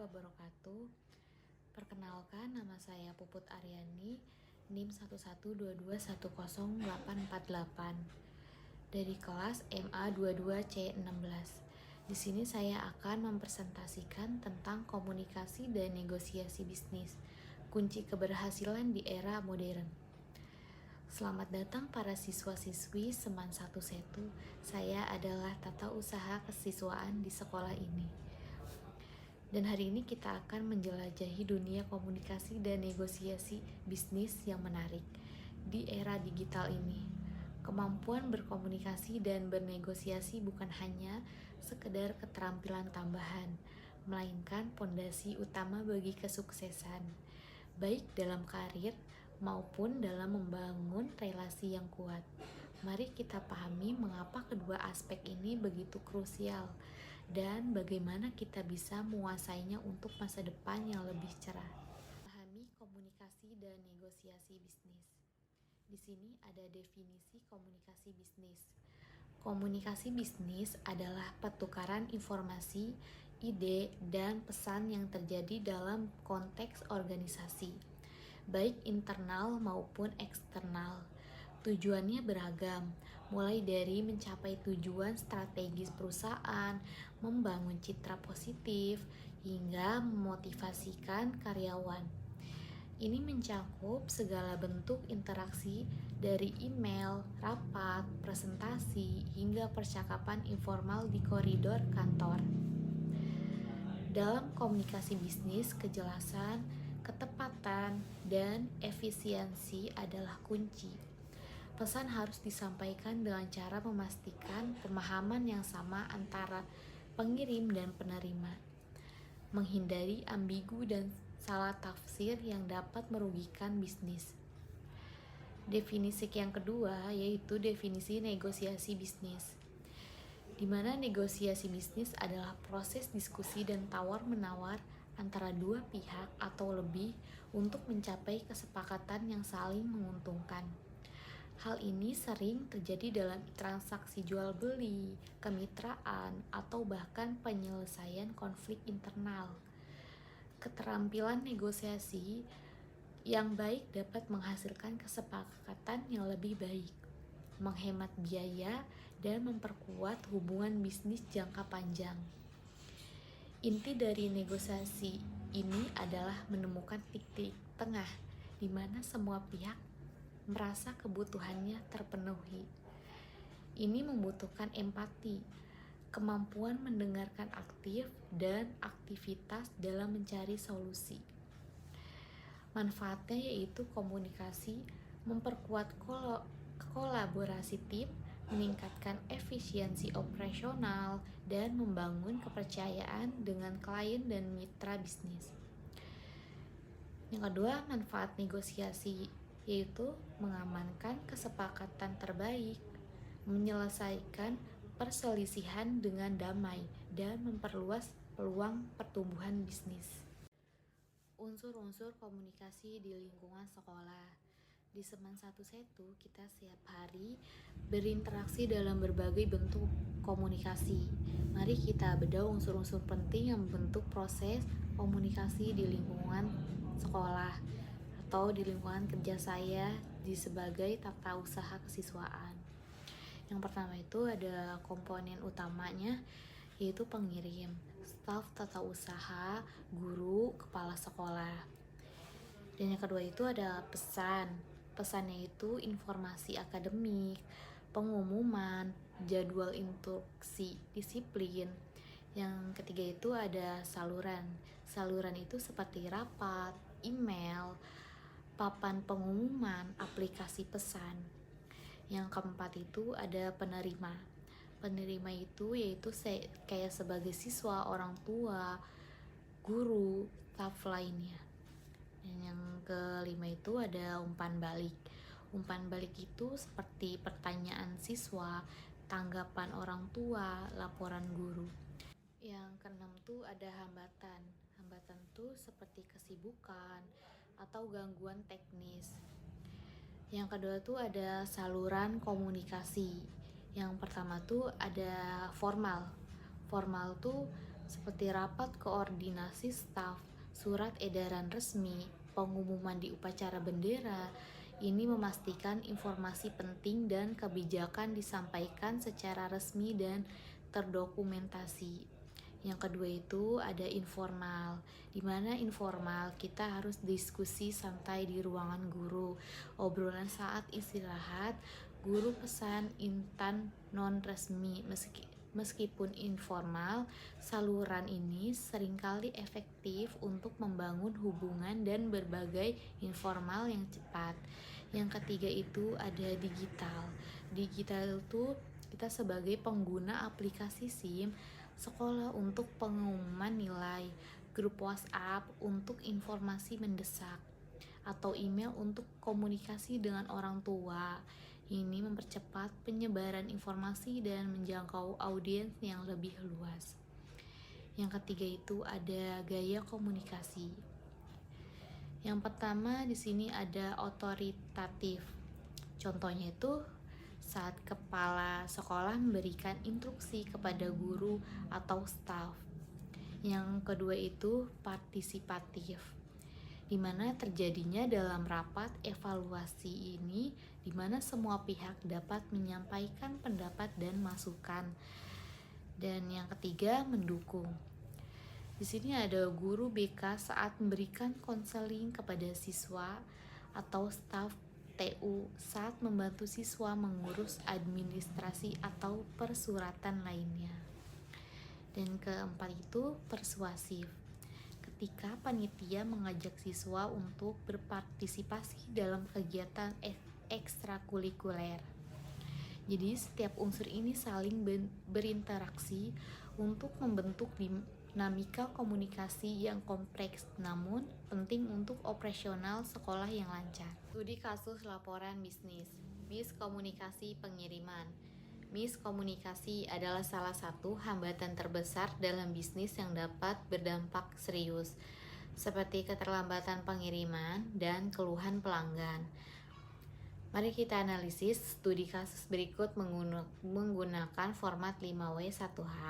wabarakatuh. Perkenalkan, nama saya Puput Aryani, NIM 112210848 dari kelas MA22C16. Di sini saya akan mempresentasikan tentang komunikasi dan negosiasi bisnis, kunci keberhasilan di era modern. Selamat datang para siswa-siswi Seman 1 Setu. Saya adalah tata usaha kesiswaan di sekolah ini. Dan hari ini kita akan menjelajahi dunia komunikasi dan negosiasi bisnis yang menarik di era digital ini. Kemampuan berkomunikasi dan bernegosiasi bukan hanya sekedar keterampilan tambahan, melainkan pondasi utama bagi kesuksesan, baik dalam karir maupun dalam membangun relasi yang kuat. Mari kita pahami mengapa kedua aspek ini begitu krusial dan bagaimana kita bisa menguasainya untuk masa depan yang lebih cerah. Pahami komunikasi dan negosiasi bisnis. Di sini ada definisi komunikasi bisnis. Komunikasi bisnis adalah pertukaran informasi, ide, dan pesan yang terjadi dalam konteks organisasi, baik internal maupun eksternal. Tujuannya beragam, mulai dari mencapai tujuan strategis perusahaan, membangun citra positif, hingga memotivasikan karyawan. Ini mencakup segala bentuk interaksi dari email, rapat, presentasi, hingga percakapan informal di koridor kantor. Dalam komunikasi bisnis, kejelasan, ketepatan, dan efisiensi adalah kunci. Pesan harus disampaikan dengan cara memastikan pemahaman yang sama antara pengirim dan penerima, menghindari ambigu dan salah tafsir yang dapat merugikan bisnis. Definisi yang kedua yaitu definisi negosiasi bisnis, di mana negosiasi bisnis adalah proses diskusi dan tawar-menawar antara dua pihak atau lebih untuk mencapai kesepakatan yang saling menguntungkan. Hal ini sering terjadi dalam transaksi jual beli, kemitraan, atau bahkan penyelesaian konflik internal. Keterampilan negosiasi yang baik dapat menghasilkan kesepakatan yang lebih baik, menghemat biaya, dan memperkuat hubungan bisnis jangka panjang. Inti dari negosiasi ini adalah menemukan titik tengah di mana semua pihak merasa kebutuhannya terpenuhi. Ini membutuhkan empati, kemampuan mendengarkan aktif, dan aktivitas dalam mencari solusi. Manfaatnya yaitu komunikasi, memperkuat kolaborasi tim, meningkatkan efisiensi operasional, dan membangun kepercayaan dengan klien dan mitra bisnis. Yang kedua, manfaat negosiasi yaitu mengamankan kesepakatan terbaik, menyelesaikan perselisihan dengan damai, dan memperluas peluang pertumbuhan bisnis. Unsur-unsur komunikasi di lingkungan sekolah. Di Seman 1 Setu, kita setiap hari berinteraksi dalam berbagai bentuk komunikasi. Mari kita bedah unsur-unsur penting yang membentuk proses komunikasi di lingkungan sekolah atau di lingkungan kerja saya sebagai tata usaha kesiswaan. Yang pertama itu ada komponen utamanya yaitu pengirim, staf tata usaha, guru, kepala sekolah. Dan yang kedua itu ada pesan. Pesannya itu informasi akademik, pengumuman, jadwal instruksi, disiplin. Yang ketiga itu ada saluran. Saluran itu seperti rapat, email, papan pengumuman, aplikasi pesan. Yang keempat itu ada penerima. Penerima itu yaitu kayak sebagai siswa, orang tua, guru, staf lainnya. Dan yang kelima itu ada umpan balik. Umpan balik itu seperti pertanyaan siswa, tanggapan orang tua, laporan guru. Yang keenam tuh ada hambatan. Hambatan tuh seperti kesibukan atau gangguan teknis. Yang kedua tuh ada saluran komunikasi. Yang pertama tuh ada formal. Formal tuh seperti rapat koordinasi staf, surat edaran resmi, pengumuman di upacara bendera. Ini memastikan informasi penting dan kebijakan disampaikan secara resmi dan terdokumentasi. Yang kedua itu ada informal, di mana informal kita harus diskusi santai di ruangan guru, obrolan saat istirahat, guru pesan intan non resmi. Meskipun informal, saluran ini seringkali efektif untuk membangun hubungan dan berbagai informal yang cepat. Yang ketiga itu ada digital. Digital itu kita sebagai pengguna aplikasi SIM, sekolah untuk pengumuman nilai, grup WhatsApp untuk informasi mendesak, atau email untuk komunikasi dengan orang tua. Ini mempercepat penyebaran informasi dan menjangkau audiens yang lebih luas. Yang ketiga itu ada gaya komunikasi. Yang pertama di sini ada otoritatif. Contohnya itu saat kepala sekolah memberikan instruksi kepada guru atau staf. Yang kedua itu partisipatif, di mana terjadinya dalam rapat evaluasi ini, di mana semua pihak dapat menyampaikan pendapat dan masukan. Dan yang ketiga, mendukung. Di sini ada guru BK saat memberikan konseling kepada siswa atau staf TU saat membantu siswa mengurus administrasi atau persuratan lainnya. Dan keempat itu persuasif. Ketika panitia mengajak siswa untuk berpartisipasi dalam kegiatan ekstrakurikuler. Jadi setiap unsur ini saling berinteraksi untuk membentuk dinamika komunikasi yang kompleks namun penting untuk operasional sekolah yang lancar. Studi kasus laporan bisnis, miskomunikasi pengiriman. Miskomunikasi adalah salah satu hambatan terbesar dalam bisnis yang dapat berdampak serius, seperti keterlambatan pengiriman dan keluhan pelanggan. Mari kita analisis studi kasus berikut menggunakan format 5W1H.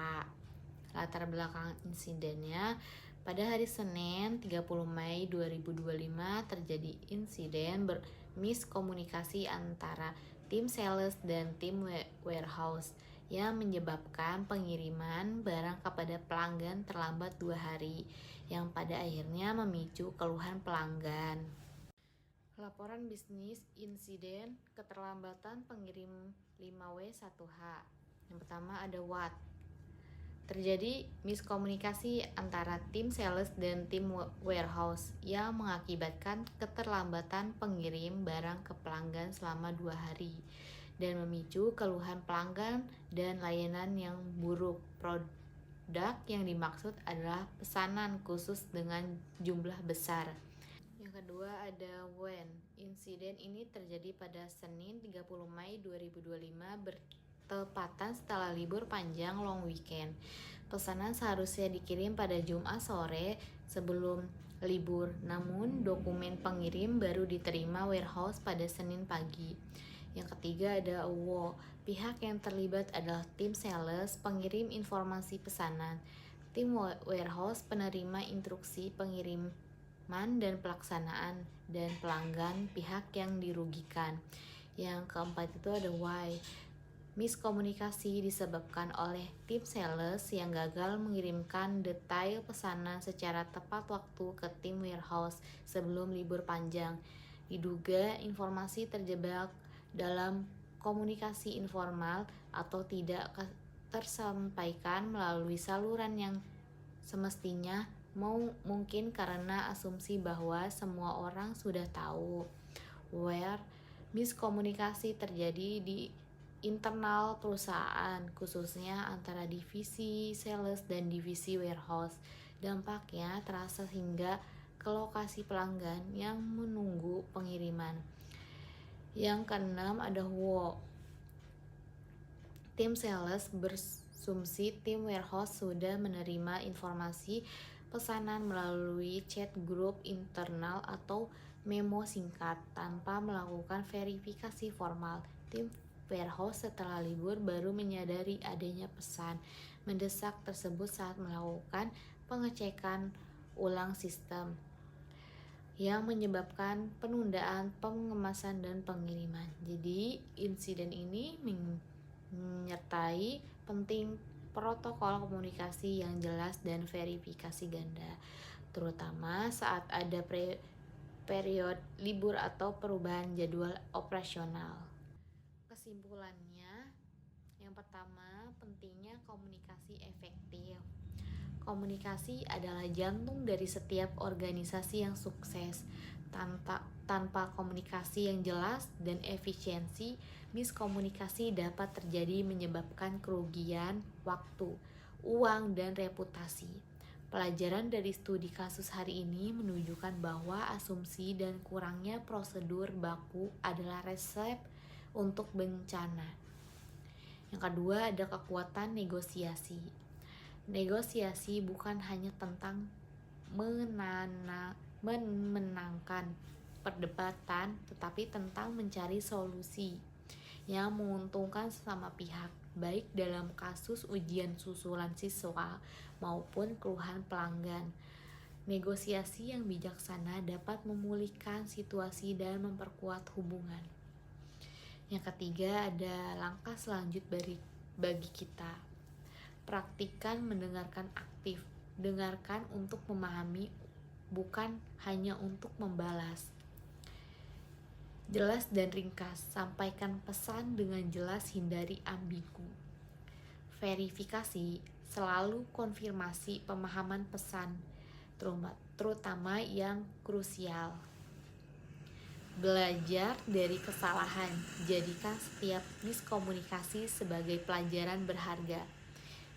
Latar belakang insidennya, pada hari Senin 30 Mei 2025 terjadi insiden miskomunikasi antara tim sales dan tim warehouse yang menyebabkan pengiriman barang kepada pelanggan terlambat 2 hari, yang pada akhirnya memicu keluhan pelanggan. Laporan bisnis insiden keterlambatan pengirim 5W1H. Yang pertama ada what. Terjadi miskomunikasi antara tim sales dan tim warehouse yang mengakibatkan keterlambatan pengirim barang ke pelanggan selama 2 hari dan memicu keluhan pelanggan dan layanan yang buruk. Produk yang dimaksud adalah pesanan khusus dengan jumlah besar. Yang kedua ada when. Insiden ini terjadi pada Senin 30 Mei 2025 tepatan setelah libur panjang long weekend. Pesanan seharusnya dikirim pada Jumat sore sebelum libur, namun dokumen pengirim baru diterima warehouse pada Senin pagi. Yang ketiga ada AWO. Pihak yang terlibat adalah tim sales, pengirim informasi pesanan, tim warehouse, penerima instruksi pengiriman dan pelaksanaan, dan pelanggan, pihak yang dirugikan. Yang keempat itu ada why. Miskomunikasi disebabkan oleh tim sales yang gagal mengirimkan detail pesanan secara tepat waktu ke tim warehouse sebelum libur panjang. Diduga informasi terjebak dalam komunikasi informal atau tidak tersampaikan melalui saluran yang semestinya, mungkin karena asumsi bahwa semua orang sudah tahu. Where miskomunikasi terjadi di internal perusahaan, khususnya antara divisi sales dan divisi warehouse. Dampaknya terasa hingga ke lokasi pelanggan yang menunggu pengiriman. Yang keenam ada WO. Tim sales berasumsi tim warehouse sudah menerima informasi pesanan melalui chat grup internal atau memo singkat tanpa melakukan verifikasi formal. Tim warehouse setelah libur baru menyadari adanya pesan mendesak tersebut saat melakukan pengecekan ulang sistem yang menyebabkan penundaan pengemasan dan pengiriman. Jadi, insiden ini menyertai penting protokol komunikasi yang jelas dan verifikasi ganda, terutama saat ada periode libur atau perubahan jadwal operasional. Kesimpulannya, yang pertama, pentingnya komunikasi efektif. Komunikasi adalah jantung dari setiap organisasi yang sukses. Tanpa komunikasi yang jelas dan efisiensi, miskomunikasi dapat terjadi menyebabkan kerugian waktu, uang, dan reputasi. Pelajaran dari studi kasus hari ini menunjukkan bahwa asumsi dan kurangnya prosedur baku adalah resep untuk bencana. Yang kedua, ada kekuatan negosiasi. Negosiasi bukan hanya tentang memenangkan perdebatan, tetapi tentang mencari solusi yang menguntungkan sesama pihak, baik dalam kasus ujian susulan siswa maupun keluhan pelanggan. Negosiasi yang bijaksana dapat memulihkan situasi dan memperkuat hubungan. Yang ketiga, ada langkah selanjutnya bagi kita. Praktikan mendengarkan aktif. Dengarkan untuk memahami, bukan hanya untuk membalas. Jelas dan ringkas. Sampaikan pesan dengan jelas, hindari ambigu. Verifikasi. Selalu konfirmasi pemahaman pesan, terutama yang krusial. Belajar dari kesalahan. Jadikan setiap miskomunikasi sebagai pelajaran berharga.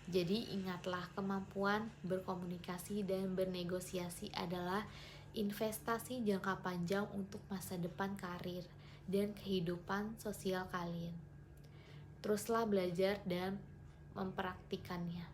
Jadi ingatlah, kemampuan berkomunikasi dan bernegosiasi adalah investasi jangka panjang untuk masa depan karir dan kehidupan sosial kalian. Teruslah belajar dan mempraktikannya.